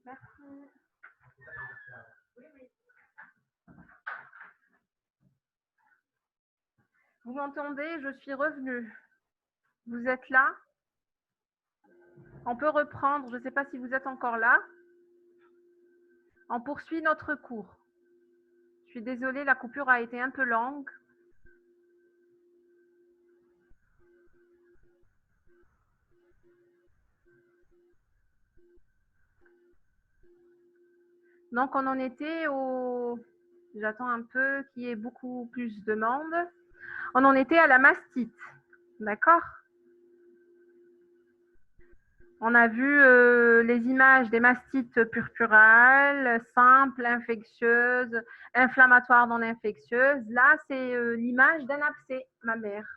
Merci. Vous m'entendez? Je suis revenue. Vous êtes là? On peut reprendre. Je ne sais pas si vous êtes encore là. On poursuit notre cours. Je suis désolée, la coupure a été un peu longue. Donc, on en était au... J'attends un peu qu'il y ait beaucoup plus de monde. On en était à la mastite. D'accord? On a vu les images des mastites purpurales, simples, infectieuses, inflammatoires, non infectieuses. Là, c'est l'image d'un abcès mammaire.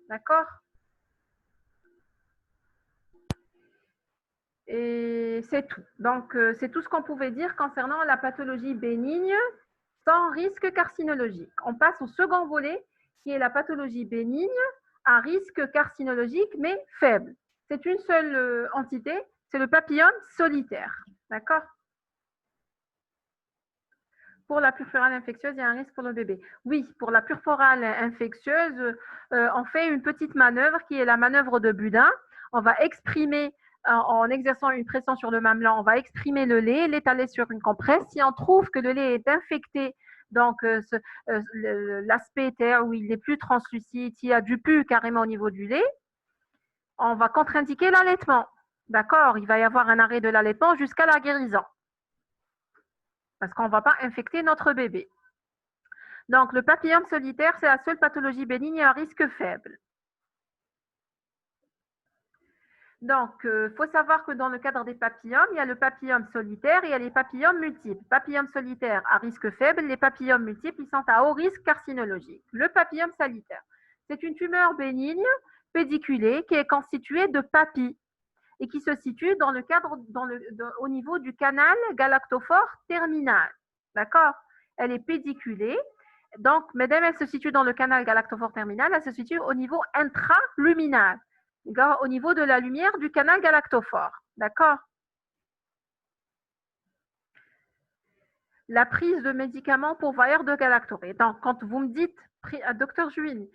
D'accord? Et c'est tout. Donc, c'est tout ce qu'on pouvait dire concernant la pathologie bénigne sans risque carcinologique. On passe au second volet, qui est la pathologie bénigne à risque carcinologique, mais faible. C'est une seule entité, c'est le papillome solitaire. D'accord? Pour la purpurale infectieuse, il y a un risque pour le bébé. Oui, pour la purpurale infectieuse, on fait une petite manœuvre qui est la manœuvre de Budin. On va exprimer, en exerçant une pression sur le mamelon, on va exprimer le lait, l'étaler sur une compresse. Si on trouve que le lait est infecté, donc l'aspect terre où il est plus translucide, il y a du pus carrément au niveau du lait, on va contre-indiquer l'allaitement. D'accord? Il va y avoir un arrêt de l'allaitement jusqu'à la guérison. Parce qu'on ne va pas infecter notre bébé. Donc, le papillome solitaire, c'est la seule pathologie bénigne à risque faible. Donc, il faut savoir que dans le cadre des papillomes, il y a le papillome solitaire et il y a les papillomes multiples. Papillome solitaire à risque faible, les papillomes multiples, ils sont à haut risque carcinologique. Le papillome solitaire, c'est une tumeur bénigne pédiculée qui est constituée de papilles et qui se situe dans le cadre, au niveau du canal galactophore terminal. D'accord? Elle est pédiculée. Donc, mesdames, elle se situe dans le canal galactophore terminal, elle se situe au niveau intraluminal, au niveau de la lumière du canal galactophore. D'accord? La prise de médicaments pourvoyeurs de galactorée. Donc, quand vous me dites, docteur Juine,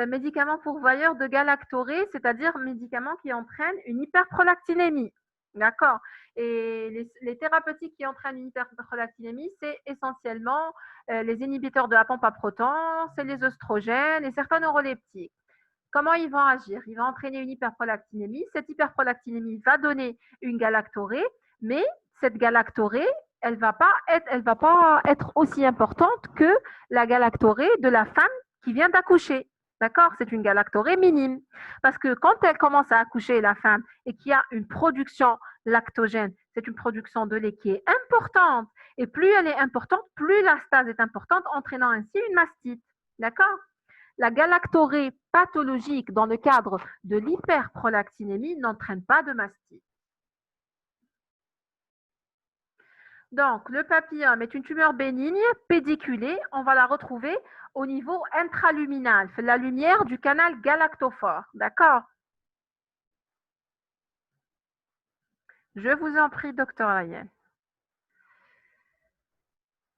médicaments pourvoyeurs de galactorée, c'est-à-dire médicaments qui entraînent une hyperprolactinémie. D'accord? Et les thérapeutiques qui entraînent une hyperprolactinémie, c'est essentiellement les inhibiteurs de la pompe à protons, c'est les œstrogènes et certains neuroleptiques. Comment ils vont agir? Ils vont entraîner une hyperprolactinémie. Cette hyperprolactinémie va donner une galactorée, mais cette galactorée, elle va pas être aussi importante que la galactorée de la femme qui vient d'accoucher. D'accord? C'est une galactorée minime. Parce que quand elle commence à accoucher, la femme, et qu'il y a une production lactogène, c'est une production de lait qui est importante. Et plus elle est importante, plus la stase est importante, entraînant ainsi une mastite. D'accord? La galactorée pathologique dans le cadre de l'hyperprolactinémie n'entraîne pas de mastite. Donc, le papillome est une tumeur bénigne, pédiculée. On va la retrouver au niveau intraluminal, la lumière du canal galactophore. D'accord? Je vous en prie, docteur Layen.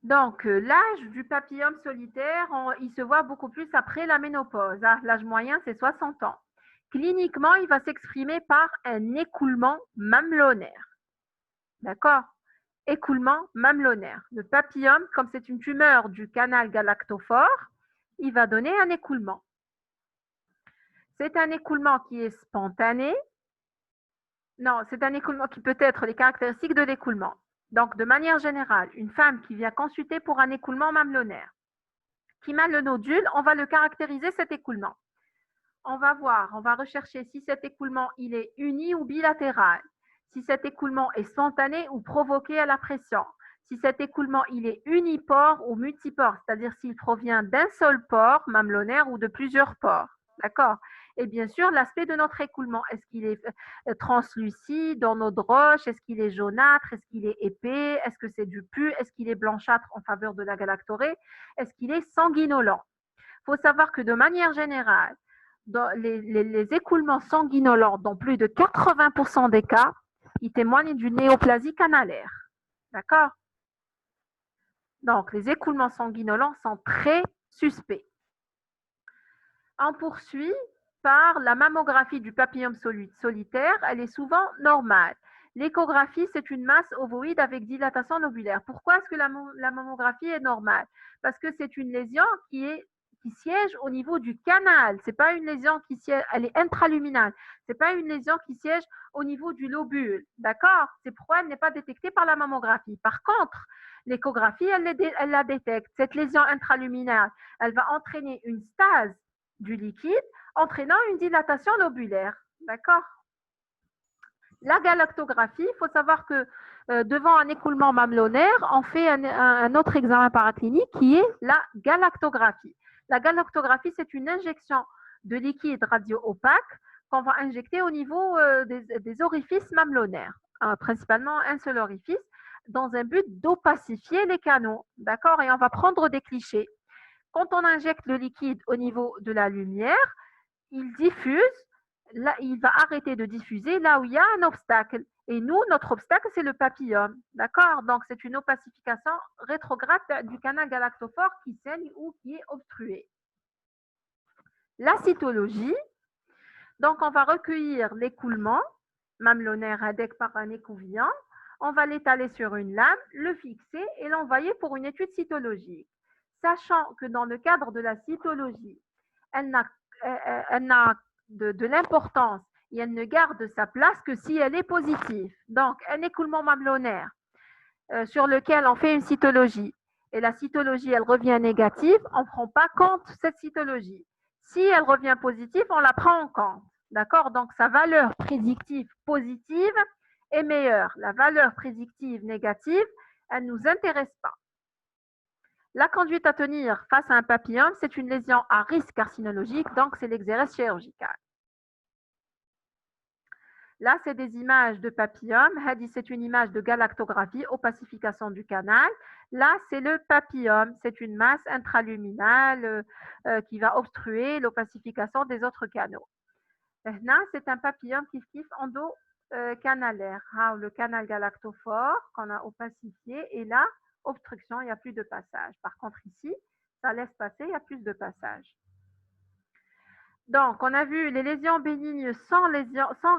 Donc, l'âge du papillome solitaire, il se voit beaucoup plus après la ménopause. L'âge moyen, c'est 60 ans. Cliniquement, il va s'exprimer par un écoulement mamelonnaire. D'accord? Écoulement mamelonnaire. Le papillome, comme c'est une tumeur du canal galactophore, il va donner un écoulement. C'est un écoulement qui est spontané. Non, c'est un écoulement qui peut être les caractéristiques de l'écoulement. Donc, de manière générale, une femme qui vient consulter pour un écoulement mamelonnaire, qui mâle le nodule, on va le caractériser cet écoulement. On va voir, on va rechercher si cet écoulement il est uni ou bilatéral, si cet écoulement est spontané ou provoqué à la pression, si cet écoulement il est unipore ou multipore, c'est-à-dire s'il provient d'un seul pore mamelonnaire ou de plusieurs pores. D'accord? Et bien sûr, l'aspect de notre écoulement, est-ce qu'il est translucide, en eau de roche, est-ce qu'il est jaunâtre, est-ce qu'il est épais, est-ce que c'est du pus, est-ce qu'il est blanchâtre en faveur de la galactorée, est-ce qu'il est sanguinolent? Il faut savoir que de manière générale, dans les écoulements sanguinolents, dans plus de 80% des cas, il témoigne d'une néoplasie canalaire. D'accord? Donc, les écoulements sanguinolents sont très suspects. On poursuit par la mammographie du papillome solitaire. Elle est souvent normale. L'échographie, c'est une masse ovoïde avec dilatation lobulaire. Pourquoi est-ce que la mammographie est normale? Parce que c'est une lésion qui siège au niveau du canal. Ce n'est pas une lésion qui siège, elle est intraluminale. Ce n'est pas une lésion qui siège au niveau du lobule. D'accord? C'est pourquoi elle n'est pas détectée par la mammographie. Par contre, l'échographie, elle la détecte. Cette lésion intraluminale, elle va entraîner une stase du liquide, entraînant une dilatation lobulaire. D'accord? La galactographie, il faut savoir que devant un écoulement mamelonnaire, on fait un autre examen paraclinique qui est la galactographie. La galactographie, c'est une injection de liquide radio-opaque qu'on va injecter au niveau des orifices mamelonnaires, principalement un seul orifice, dans un but d'opacifier les canaux. D'accord? Et on va prendre des clichés. Quand on injecte le liquide au niveau de la lumière, il diffuse, là, il va arrêter de diffuser là où il y a un obstacle. Et nous, notre obstacle, c'est le papillome. D'accord? Donc, c'est une opacification rétrograde du canal galactophore qui saigne ou qui est obstrué. La cytologie. Donc, on va recueillir l'écoulement mamelonnaire indec par un écouvillon. On va l'étaler sur une lame, le fixer et l'envoyer pour une étude cytologique. Sachant que dans le cadre de la cytologie, elle n'a de l'importance et elle ne garde sa place que si elle est positive. Donc, un écoulement mamelonnaire sur lequel on fait une cytologie et la cytologie, elle revient négative, on ne prend pas compte cette cytologie. Si elle revient positive, on la prend en compte. D'accord? Donc, sa valeur prédictive positive est meilleure. La valeur prédictive négative, elle ne nous intéresse pas. La conduite à tenir face à un papillome, c'est une lésion à risque carcinologique, donc c'est l'exérèse chirurgicale. Là, c'est des images de papillome. C'est une image de galactographie, opacification du canal. Là, c'est le papillome. C'est une masse intraluminale qui va obstruer l'opacification des autres canaux. Là, c'est un papillome qui endo-canalaire. Le canal galactophore qu'on a opacifié. Et là, obstruction, il n'y a plus de passage. Par contre, ici, ça laisse passer, il y a plus de passage. Donc, on a vu les lésions bénignes sans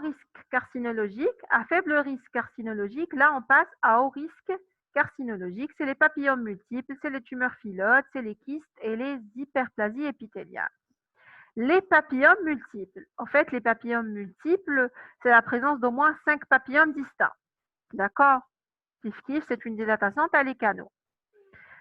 risque carcinologique, à faible risque carcinologique. Là, on passe à haut risque carcinologique. C'est les papillomes multiples, c'est les tumeurs phyllodes, c'est les kystes et les hyperplasies épithéliales. Les papillomes multiples. En fait, les papillomes multiples, c'est la présence d'au moins 5 papillomes distincts. D'accord? Kif-kif, c'est une dilatation par les canaux.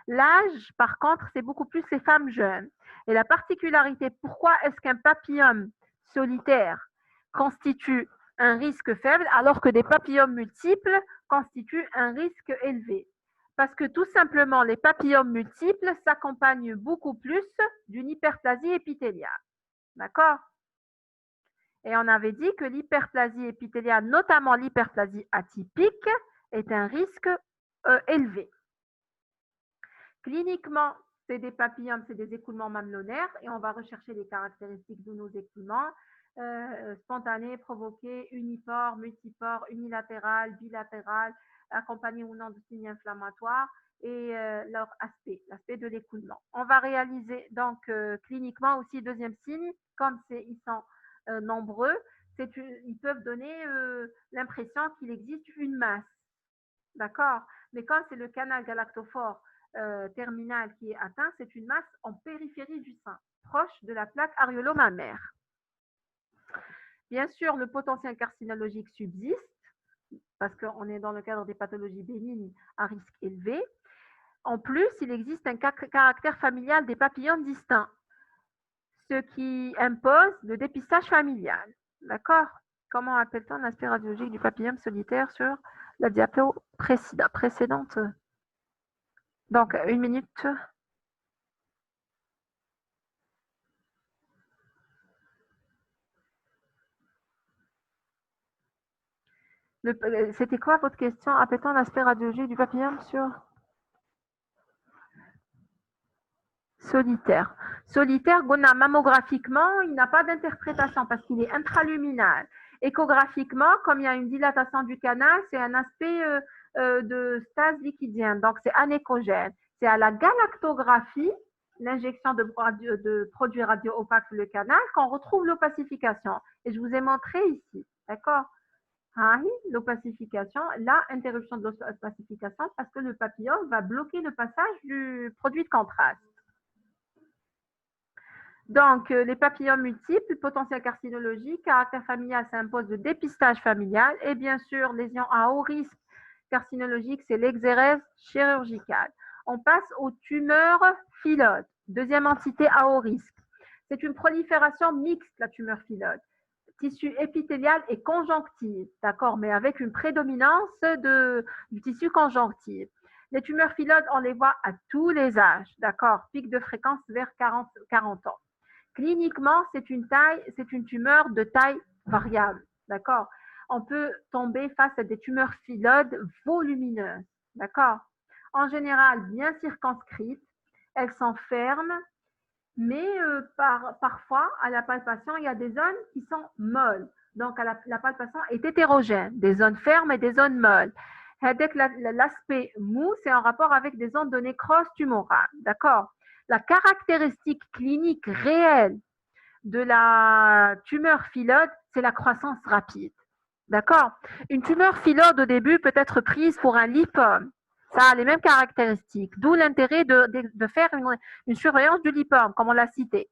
L'âge, par contre, c'est beaucoup plus les femmes jeunes. Et la particularité, pourquoi est-ce qu'un papillome solitaire constitue un risque faible alors que des papillomes multiples constituent un risque élevé? Parce que tout simplement, les papillomes multiples s'accompagnent beaucoup plus d'une hyperplasie épithéliale. D'accord? Et on avait dit que l'hyperplasie épithéliale, notamment l'hyperplasie atypique, est un risque élevé. Cliniquement, c'est des papillomes, c'est des écoulements mamelonnaires et on va rechercher les caractéristiques de nos écoulements spontanés, provoqués, uniformes, multiformes, unilatérales, bilatérales, accompagnés ou non de signes inflammatoires et leur aspect, l'aspect de l'écoulement. On va réaliser donc cliniquement aussi deuxième signe, comme ils sont nombreux, ils peuvent donner l'impression qu'il existe une masse. D'accord? Mais quand c'est le canal galactophore terminal qui est atteint, c'est une masse en périphérie du sein, proche de la plaque aréolo-mammaire. Bien sûr, le potentiel carcinologique subsiste, parce qu'on est dans le cadre des pathologies bénignes à risque élevé. En plus, il existe un caractère familial des papillomes distincts, ce qui impose le dépistage familial. D'accord? Comment appelle-t-on l'aspect radiologique du papillome solitaire sur la diapo précédente? Donc, une minute. C'était quoi votre question? Appelle-t-on l'aspect radiologique du papillome sur solitaire? Solitaire, mammographiquement, il n'a pas d'interprétation parce qu'il est intraluminal. Échographiquement, comme il y a une dilatation du canal, c'est un aspect de stase liquidienne, donc c'est anéchogène. C'est à la galactographie, l'injection de produits radio-opaques sur le canal, qu'on retrouve l'opacification. Et je vous ai montré ici, d'accord? L'opacification, là, interruption de l'opacification parce que le papillome va bloquer le passage du produit de contraste. Donc, les papillomes multiples, potentiel carcinologique, caractère familial s'impose de dépistage familial et bien sûr, lésion à haut risque carcinologique, c'est l'exérèse chirurgicale. On passe aux tumeurs phyllodes, deuxième entité à haut risque. C'est une prolifération mixte, la tumeur phyllodes. Tissu épithélial et conjonctive, d'accord, mais avec une prédominance du tissu conjonctif. Les tumeurs phyllodes, on les voit à tous les âges, d'accord, pic de fréquence vers 40 ans. Cliniquement, c'est une tumeur de taille variable, d'accord. On peut tomber face à des tumeurs phyllodes volumineuses, d'accord. En général, bien circonscrites, elles s'enferment, mais parfois, à la palpation, il y a des zones qui sont molles. Donc, la palpation est hétérogène, des zones fermes et des zones molles. L'aspect mou, c'est en rapport avec des zones de nécrose tumorale, d'accord. La caractéristique clinique réelle de la tumeur phyllodes, c'est la croissance rapide. D'accord? Une tumeur phyllodes au début peut être prise pour un lipome. Ça a les mêmes caractéristiques, d'où l'intérêt de faire une surveillance du lipome, comme on l'a cité.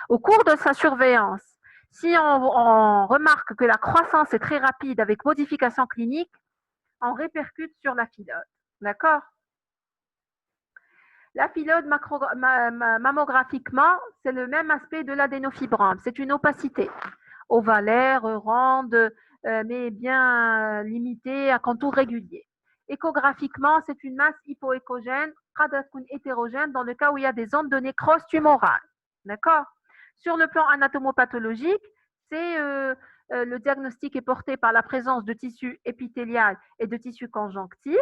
Au cours de sa surveillance, si on remarque que la croissance est très rapide avec modification clinique, on répercute sur la phyllodes. D'accord? La phyllodes mammographiquement, c'est le même aspect de l'adénofibrome. C'est une opacité ovalaire, ronde, mais bien limitée, à contours réguliers. Échographiquement, c'est une masse hypoéchogène, hétérogène, dans le cas où il y a des zones de nécrose tumorale. D'accord? Sur le plan anatomopathologique, le diagnostic est porté par la présence de tissu épithélial et de tissu conjonctif.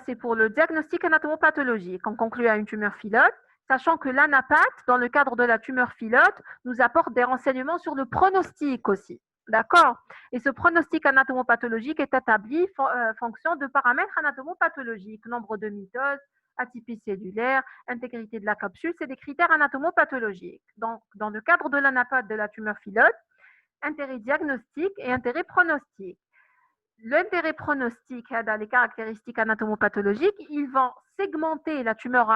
C'est pour le diagnostic anatomopathologique. On conclut à une tumeur phyllodes, sachant que l'anapathe, dans le cadre de la tumeur phyllodes, nous apporte des renseignements sur le pronostic aussi. D'accord? Et ce pronostic anatomopathologique est établi fonction de paramètres anatomopathologiques, nombre de mitoses, atypie cellulaire, intégrité de la capsule, c'est des critères anatomopathologiques. Donc, dans le cadre de l'anapathe de la tumeur phyllodes, intérêt diagnostique et intérêt pronostic. L'intérêt pronostic, dans les caractéristiques anatomopathologiques, ils vont segmenter la tumeur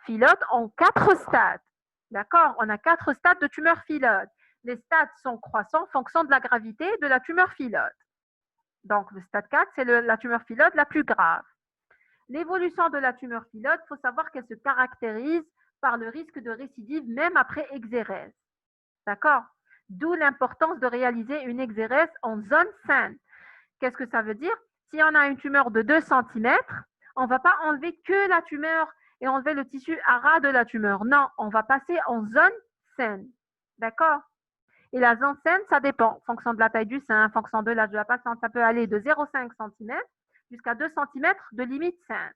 phyllodes en 4 stades. D'accord? On a 4 stades de tumeur phyllodes. Les stades sont croissants en fonction de la gravité de la tumeur phyllodes. Donc, le stade 4, c'est la tumeur phyllodes la plus grave. L'évolution de la tumeur phyllodes, il faut savoir qu'elle se caractérise par le risque de récidive même après exérèse. D'accord? D'où l'importance de réaliser une exérèse en zone saine. Qu'est-ce que ça veut dire? Si on a une tumeur de 2 cm, on ne va pas enlever que la tumeur et enlever le tissu à ras de la tumeur. Non, on va passer en zone saine. D'accord? Et la zone saine, ça dépend. En fonction de la taille du sein, en fonction de l'âge de la patiente, ça peut aller de 0,5 cm jusqu'à 2 cm de limite saine.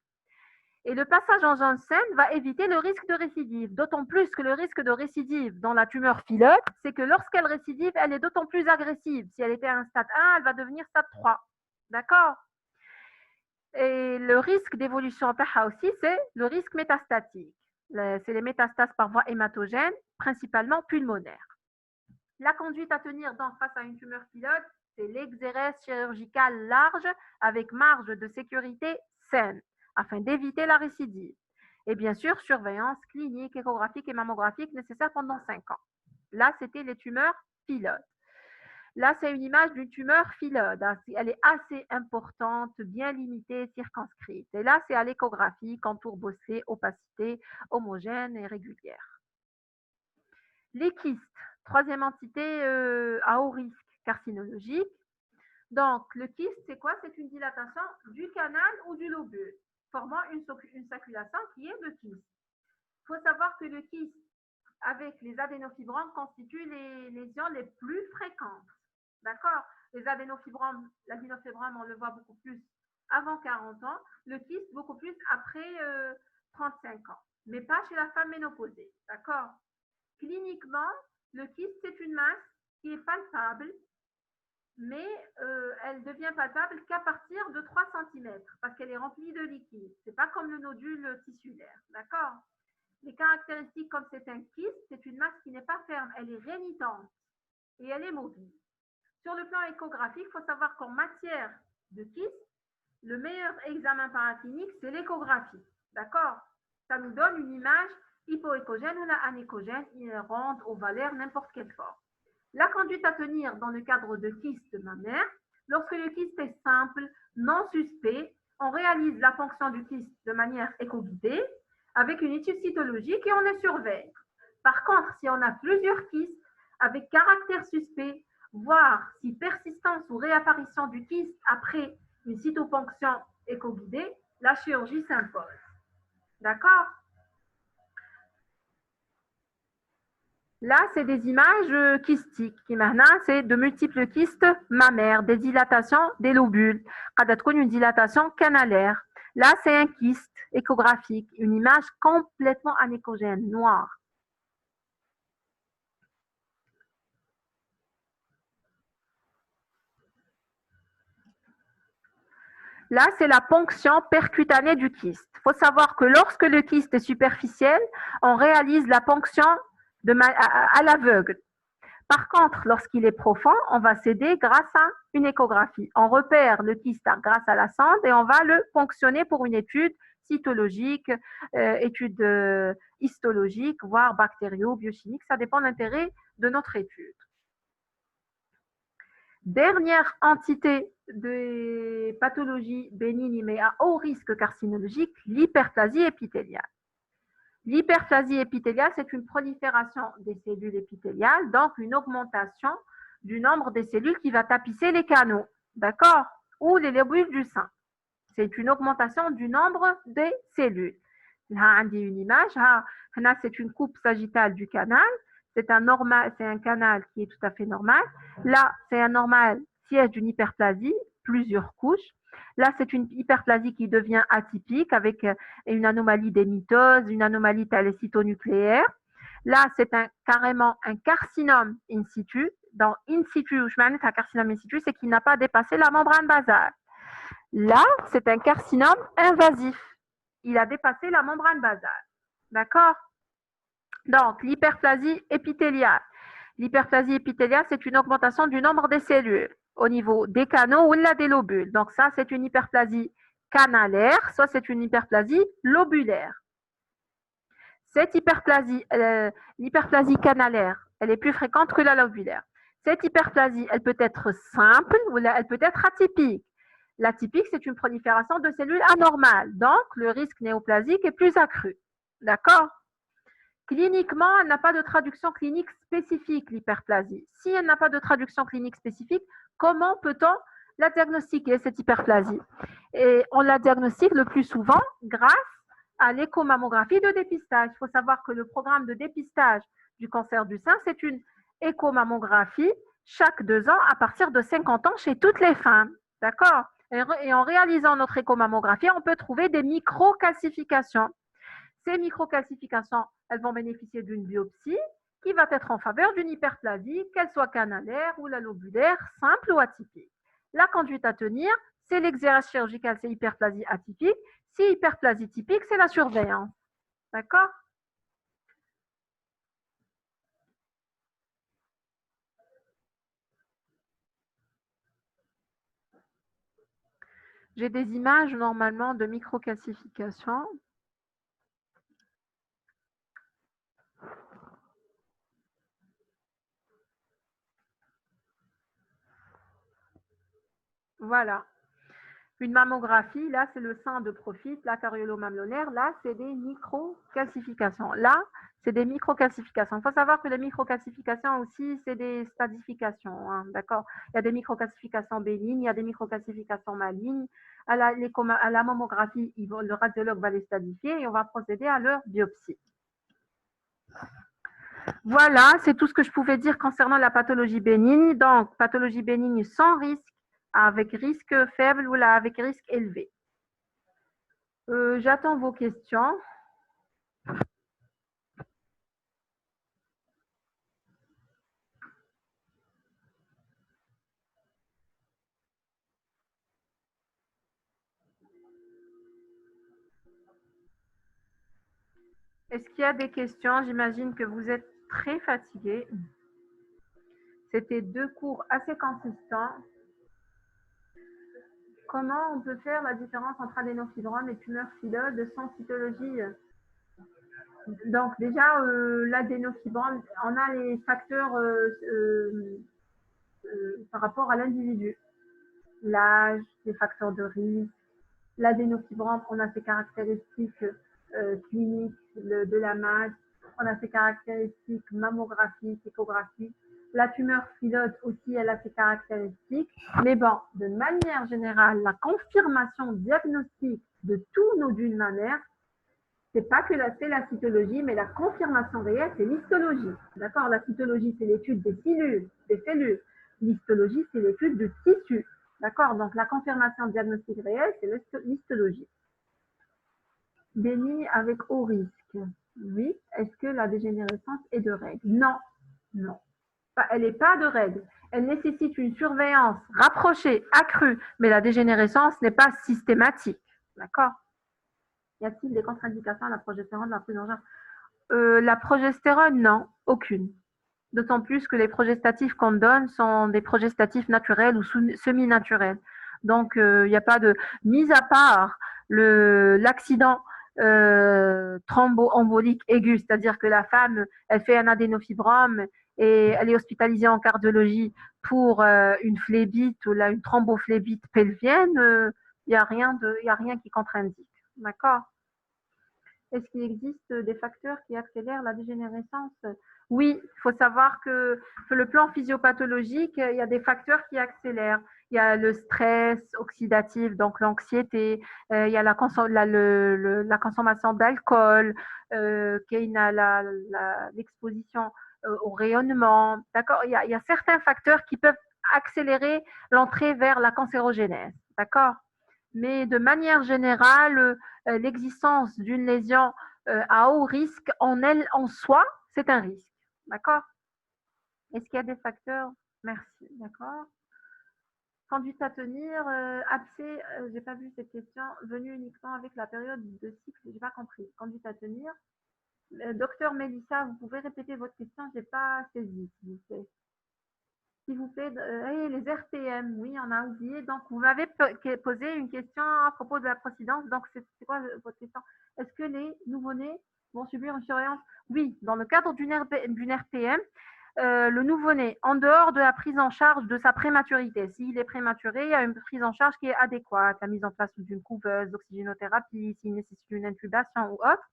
Et le passage en zone saine va éviter le risque de récidive. D'autant plus que le risque de récidive dans la tumeur phyllodes, c'est que lorsqu'elle récidive, elle est d'autant plus agressive. Si elle était à un stade 1, elle va devenir stade 3. D'accord? Et le risque d'évolution TAHA aussi, c'est le risque métastatique. C'est les métastases par voie hématogène, principalement pulmonaire. La conduite à tenir face à une tumeur phyllodes, c'est l'exérèse chirurgicale large avec marge de sécurité saine, afin d'éviter la récidive. Et bien sûr, surveillance clinique, échographique et mammographique nécessaire pendant 5 ans. Là, c'était les tumeurs phyllodes. Là, c'est une image d'une tumeur phyllodes. Elle est assez importante, bien limitée, circonscrite. Et là, c'est à l'échographie, contour bossé, opacité, homogène et régulière. Les kystes, troisième entité à haut risque carcinologique. Donc, le kyste, c'est quoi? C'est une dilatation du canal ou du lobule, formant une sacculation qui est le kyste. Il faut savoir que le kyste, avec les adénofibromes, constitue les lésions les plus fréquentes. D'accord? Les adénofibrome, on le voit beaucoup plus avant 40 ans, le kyste beaucoup plus après 35 ans, mais pas chez la femme ménopausée. D'accord? Cliniquement, le kyste, c'est une masse qui est palpable, mais elle devient palpable qu'à partir de 3 cm, parce qu'elle est remplie de liquide. Ce n'est pas comme le nodule tissulaire, d'accord? Les caractéristiques, comme c'est un kyste, c'est une masse qui n'est pas ferme, elle est rénitente et elle est mobile. Sur le plan échographique, il faut savoir qu'en matière de kyste, le meilleur examen paraclinique, c'est l'échographie, d'accord? Ça nous donne une image hypoéchogène ou anéchogène inhérente aux valeurs n'importe quelle forme. La conduite à tenir dans le cadre de kyste mammaire, lorsque le kyste est simple, non suspect, on réalise la ponction du kyste de manière échoguidée avec une étude cytologique et on le surveille. Par contre, si on a plusieurs kystes avec caractère suspect, voire si persistance ou réapparition du kyste après une cytoponction échoguidée, la chirurgie s'impose. D'accord? Là, c'est des images kystiques. Maintenant, c'est de multiples kystes mammaires, des dilatations des lobules. Une dilatation canalaire. Là, c'est un kyste échographique, une image complètement anéchogène, noire. Là, c'est la ponction percutanée du kyste. Il faut savoir que lorsque le kyste est superficiel, on réalise la ponction à l'aveugle. Par contre, lorsqu'il est profond, on va s'aider grâce à une échographie. On repère le kyste grâce à la sonde et on va le ponctionner pour une étude cytologique, étude histologique, voire bactério-biochimique. Ça dépend de l'intérêt de notre étude. Dernière entité de pathologie bénigne mais à haut risque carcinologique, l'hyperplasie épithéliale. L'hyperplasie épithéliale, c'est une prolifération des cellules épithéliales, donc une augmentation du nombre des cellules qui va tapisser les canaux, d'accord, ou les lobules du sein. C'est une augmentation du nombre des cellules. Là, on dit une image. Là, c'est une coupe sagittale du canal. C'est un canal qui est tout à fait normal. Là, c'est un normal siège d'une hyperplasie, plusieurs couches. Là, c'est une hyperplasie qui devient atypique avec une anomalie des mitoses, une anomalie thalassétonucléaire. Là, c'est carrément un carcinome in situ. Dans in situ, un carcinome in situ, c'est qu'il n'a pas dépassé la membrane basale. Là, c'est un carcinome invasif. Il a dépassé la membrane basale. D'accord? Donc, l'hyperplasie épithéliale. L'hyperplasie épithéliale, c'est une augmentation du nombre des cellules au niveau des canaux ou des lobules. Donc, ça, c'est une hyperplasie canalaire, soit c'est une hyperplasie lobulaire. Cette l'hyperplasie canalaire, elle est plus fréquente que la lobulaire. Cette hyperplasie, elle peut être simple ou elle peut être atypique. L'atypique, c'est une prolifération de cellules anormales. Donc, le risque néoplasique est plus accru. D'accord? Cliniquement, elle n'a pas de traduction clinique spécifique, l'hyperplasie. Si elle n'a pas de traduction clinique spécifique, comment peut-on la diagnostiquer, cette hyperplasie? Et on la diagnostique le plus souvent grâce à l'échomammographie de dépistage. Il faut savoir que le programme de dépistage du cancer du sein, c'est une échomammographie chaque 2 ans à partir de 50 ans chez toutes les femmes. D'accord? Et en réalisant notre échomammographie, on peut trouver des microcalcifications. Ces microcalcifications, elles vont bénéficier d'une biopsie qui va être en faveur d'une hyperplasie, qu'elle soit canalaire ou la lobulaire, simple ou atypique. La conduite à tenir, c'est l'exercice chirurgical, c'est hyperplasie atypique. Si hyperplasie typique, c'est la surveillance. D'accord? J'ai des images normalement de microcalcification. Voilà. Une mammographie, là, c'est le sein de profil, la cariolo-mamelonnaire. Là, c'est des microcalcifications. Là, c'est des microcalcifications. Il faut savoir que les microcalcifications aussi, c'est des stadifications. Hein, d'accord? Il y a des microcalcifications bénignes, il y a des microcalcifications malignes. À la mammographie, le radiologue va les stadifier et on va procéder à leur biopsie. Voilà, c'est tout ce que je pouvais dire concernant la pathologie bénigne. Donc, pathologie bénigne sans risque, avec risque faible ou avec risque élevé. J'attends vos questions. Est-ce qu'il y a des questions? J'imagine que vous êtes très fatigués. C'était 2 cours assez consistants. Comment on peut faire la différence entre adénofibrome et tumeur phylloide sans cytologie? Donc déjà, l'adénofibrome, on a les facteurs par rapport à l'individu. L'âge, les facteurs de risque. L'adénofibrome, on a ses caractéristiques cliniques de la masse, on a ses caractéristiques mammographiques, échographiques. La tumeur phylloide aussi, elle a ses caractéristiques. Mais bon, de manière générale, la confirmation diagnostique de tous nodules mammaires, c'est pas que c'est la cytologie, mais la confirmation réelle, c'est l'histologie. D'accord? La cytologie, c'est l'étude des cellules. L'histologie, c'est l'étude de tissu. D'accord? Donc, la confirmation diagnostique réelle, c'est l'histologie. Déni avec haut risque. Oui. Est-ce que la dégénérescence est de règle? Non. Non. Elle n'est pas de règle. Elle nécessite une surveillance rapprochée, accrue, mais la dégénérescence n'est pas systématique. D'accord? Y a-t-il des contre-indications à la progestérone de la prise en charge? La progestérone, non, aucune. D'autant plus que les progestatifs qu'on donne sont des progestatifs naturels ou semi-naturels. Donc, il n'y a pas de… Mis à part l'accident thromboembolique aigu, c'est-à-dire que la femme, elle fait un adénofibrome et elle est hospitalisée en cardiologie pour une phlébite ou là, une thrombophlébite pelvienne, il n'y a rien qui contre-indique. D'accord? Est-ce qu'il existe des facteurs qui accélèrent la dégénérescence? Oui, il faut savoir que sur le plan physiopathologique, il y a des facteurs qui accélèrent. Il y a le stress oxydatif, donc l'anxiété, il y a la consommation d'alcool, qu'il y a l'exposition au rayonnement. D'accord? Il y a certains facteurs qui peuvent accélérer l'entrée vers la cancérogénèse. D'accord? Mais de manière générale, l'existence d'une lésion à haut risque en elle, en soi, c'est un risque. D'accord? Est-ce qu'il y a des facteurs? Merci. D'accord. Conduite à tenir, abcès, j'ai pas vu cette question, venue uniquement avec la période de cycle, j'ai pas compris. Conduite à tenir. Docteur Mélissa, vous pouvez répéter votre question, j'ai pas saisi, s'il vous plaît. S'il vous plaît, les RPM, oui, on a oublié. Donc, vous m'avez posé une question à propos de la procidence. Donc, c'est quoi votre question? Est-ce que les nouveau-nés vont subir une surveillance? Oui, dans le cadre d'une RPM, le nouveau-né, en dehors de la prise en charge de sa prématurité, s'il est prématuré, il y a une prise en charge qui est adéquate, la mise en place d'une couveuse, d'oxygénothérapie, s'il nécessite une intubation ou autre.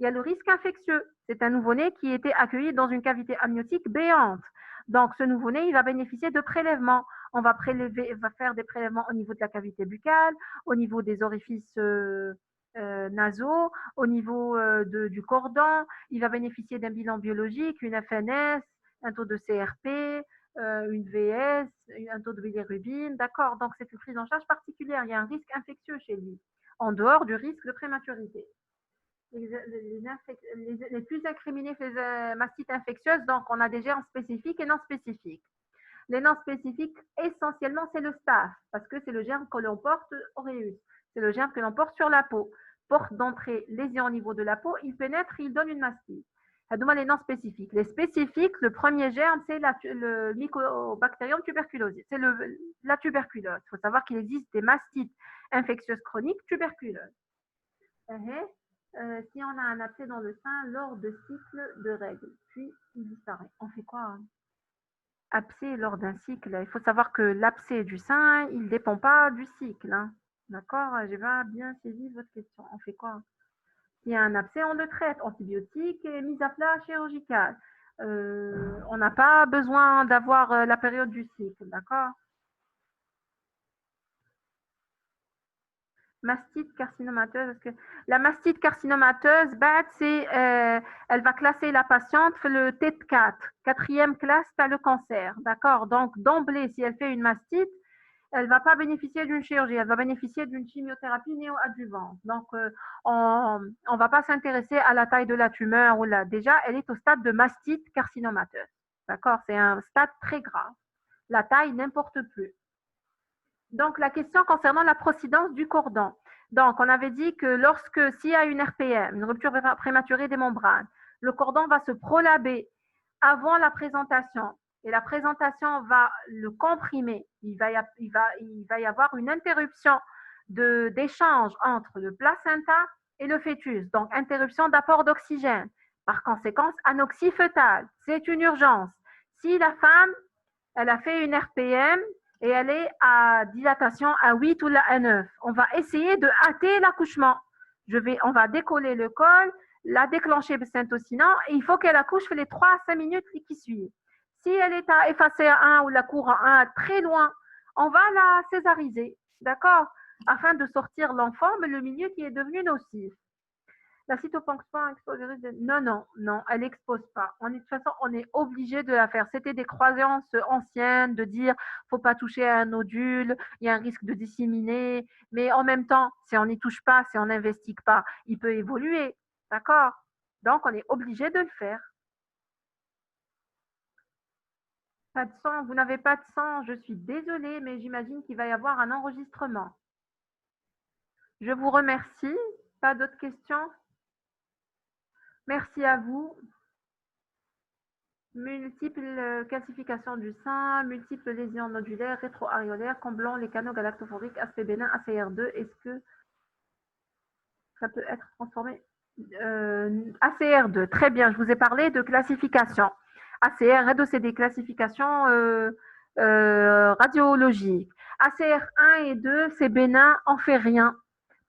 Il y a le risque infectieux. C'est un nouveau-né qui était accueilli dans une cavité amniotique béante. Donc, ce nouveau-né, il va bénéficier de prélèvements. On va faire des prélèvements au niveau de la cavité buccale, au niveau des orifices nasaux, au niveau du cordon. Il va bénéficier d'un bilan biologique, une FNS, un taux de CRP, une VS, un taux de bilirubine. D'accord? Donc, c'est une prise en charge particulière. Il y a un risque infectieux chez lui, en dehors du risque de prématurité. Les plus incriminés, c'est les mastites infectieuses. Donc, on a des germes spécifiques et non spécifiques. Les non spécifiques, essentiellement, c'est le staph, parce que c'est le germe que l'on porte aureus. C'est le germe que l'on porte sur la peau. Porte d'entrée, lésion au niveau de la peau, il pénètre, il donne une mastite. Ça demande les non spécifiques. Les spécifiques, le premier germe, c'est le Mycobacterium tuberculosis. C'est la tuberculose. Il faut savoir qu'il existe des mastites infectieuses chroniques tuberculeuses. Si on a un abcès dans le sein lors de cycles de règles, puis il disparaît. On fait quoi, hein? Abcès lors d'un cycle. Il faut savoir que l'abcès du sein, il ne dépend pas du cycle. Hein. D'accord? J'ai pas bien saisi votre question. On fait quoi? Il y a un abcès, on le traite. Antibiotiques et mise à plat chirurgicale. On n'a pas besoin d'avoir la période du cycle. D'accord? Mastite carcinomateuse, parce que la mastite carcinomateuse, elle va classer la patiente le T4, quatrième classe, tu as le cancer, d'accord? Donc, d'emblée, si elle fait une mastite, elle ne va pas bénéficier d'une chirurgie, elle va bénéficier d'une chimiothérapie néoadjuvante. Donc, on ne va pas s'intéresser à la taille de la tumeur. Déjà, elle est au stade de mastite carcinomateuse, d'accord? C'est un stade très grave. La taille n'importe plus. Donc, la question concernant la procidence du cordon. Donc, on avait dit que s'il y a une RPM, une rupture prématurée des membranes, le cordon va se prolaber avant la présentation et la présentation va le comprimer. Il va y avoir une interruption d'échange entre le placenta et le fœtus, donc interruption d'apport d'oxygène. Par conséquent, anoxie fœtale, c'est une urgence. Si la femme, elle a fait une RPM et elle est à dilatation à 8 ou à 9, on va essayer de hâter l'accouchement. On va décoller le col, la déclencher syntocilant et il faut qu'elle accouche les 3 à 5 minutes qui suivent. Si elle est à effacer à 1 ou la cour à 1 très loin, on va la césariser, d'accord, afin de sortir l'enfant, mais le milieu qui est devenu nocif. La cytoponction expose le risque de... Non, non, non, elle n'expose pas. De toute façon, on est obligé de la faire. C'était des croyances anciennes de dire faut pas toucher à un nodule, il y a un risque de disséminer. Mais en même temps, si on n'y touche pas, si on n'investigue pas, il peut évoluer. D'accord? Donc, on est obligé de le faire. Pas de sang, vous n'avez pas de sang, je suis désolée, mais j'imagine qu'il va y avoir un enregistrement. Je vous remercie. Pas d'autres questions? Merci à vous. Multiples calcifications du sein, multiples lésions nodulaires, rétro-aréolaires, comblant les canaux galactophoriques, aspect bénin, ACR2. Est-ce que ça peut être transformé ACR2, très bien, je vous ai parlé de classification. ACR2, c'est des classifications radiologiques. ACR1 et 2, c'est bénin, on fait rien.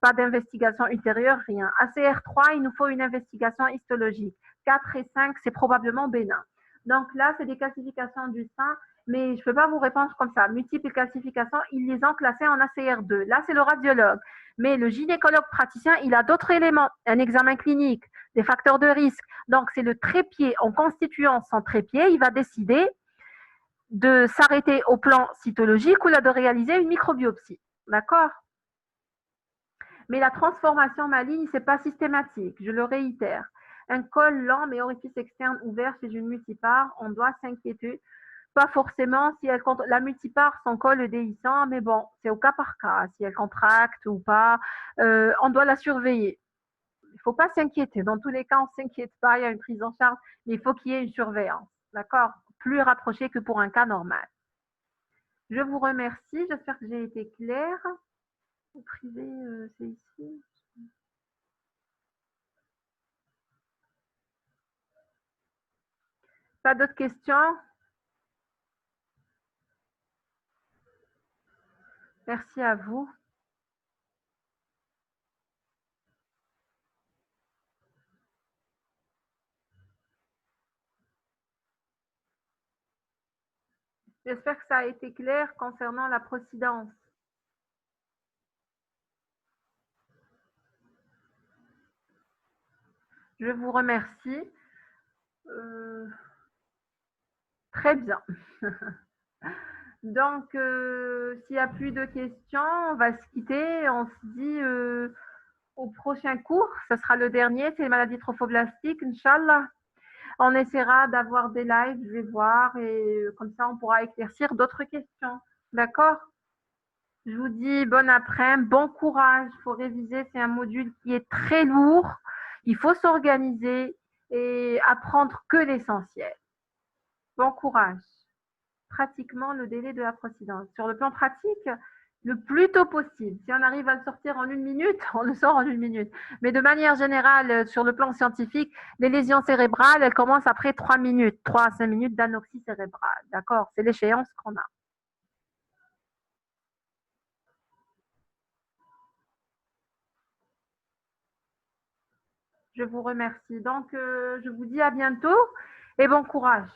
Pas d'investigation ultérieure, rien. ACR3, il nous faut une investigation histologique. 4 et 5, c'est probablement bénin. Donc là, c'est des classifications du sein, mais je ne peux pas vous répondre comme ça. Multiples classifications, ils les ont classées en ACR2. Là, c'est le radiologue. Mais le gynécologue praticien, il a d'autres éléments, un examen clinique, des facteurs de risque. Donc, c'est le trépied. En constituant son trépied, il va décider de s'arrêter au plan cytologique ou là de réaliser une microbiopsie. D'accord? Mais la transformation maligne, ce n'est pas systématique, je le réitère. Un col lent mais orifice externe ouvert chez une multipare, on doit s'inquiéter. Pas forcément si elle la multipare, son col est déhissant, mais bon, c'est au cas par cas, si elle contracte ou pas, on doit la surveiller. Il ne faut pas s'inquiéter. Dans tous les cas, on ne s'inquiète pas, il y a une prise en charge, mais il faut qu'il y ait une surveillance. D'accord? Plus rapprochée que pour un cas normal. Je vous remercie, j'espère que j'ai été claire. Au privé, c'est ici. Pas d'autres questions? Merci à vous. J'espère que ça a été clair concernant la procidence. Je vous remercie. Très bien. Donc, s'il n'y a plus de questions, on va se quitter. On se dit au prochain cours. Ce sera le dernier, c'est les maladies trophoblastiques, Inch'Allah. On essaiera d'avoir des lives, je vais voir, et comme ça, on pourra éclaircir d'autres questions. D'accord? Je vous dis bon après-midi, bon courage. Il faut réviser, c'est un module qui est très lourd. Il faut s'organiser et apprendre que l'essentiel. Bon courage. Pratiquement le délai de la procidence. Sur le plan pratique, le plus tôt possible. Si on arrive à le sortir en 1 minute, on le sort en 1 minute. Mais de manière générale, sur le plan scientifique, les lésions cérébrales, elles commencent après 3 minutes, 3 à 5 minutes d'anoxie cérébrale. D'accord? C'est l'échéance qu'on a. Je vous remercie. Donc, je vous dis à bientôt et bon courage.